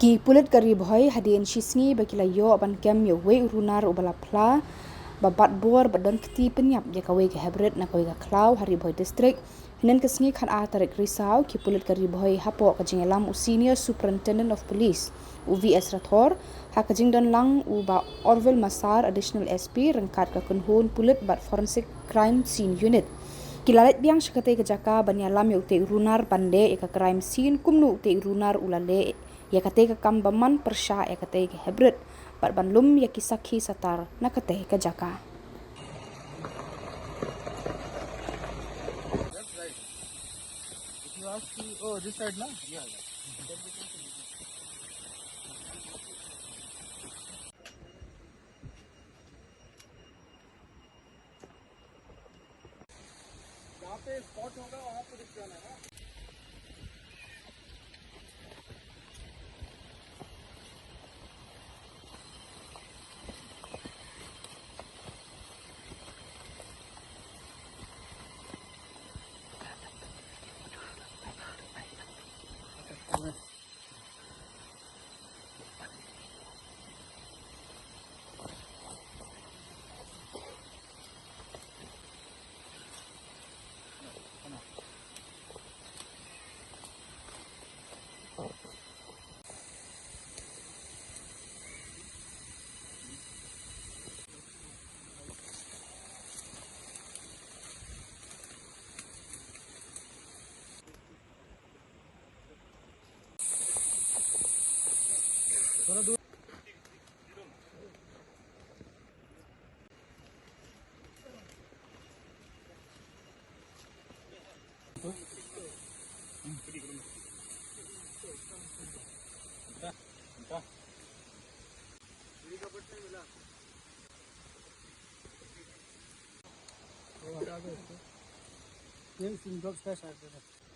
Ki Pulit kari boy hadien shisngi bakilayo aban kem yo we Runar ubala pla babat bor badon keti Pyniap ya kawe ke Heprit na kawe ke Khlaw hari boy district hinen kesngi khan a tarik risau ki Pulit kari boy hapo kajing Ïalam senior superintendent of police UVS Rathor ha kajing don lang u ba Orville Masar additional SP rengkat ka kunhun Pulit bat forensic crime scene unit kilalet biang syakate kejaka ban Ïalam yo te Runar pande ka crime scene kumnu te Runar ulale Ïaka ka kam baman persya Ïaka ke Heprit bat banlum ya kisakhi satar nakate ka jaka. That's right. If you ask me, oh, this side now? Yeah. जहाँ पे स्पॉट होगा वहाँ पे रुक जाना है. थोड़ा दूर मिला ये सिंबॉक्स का शायद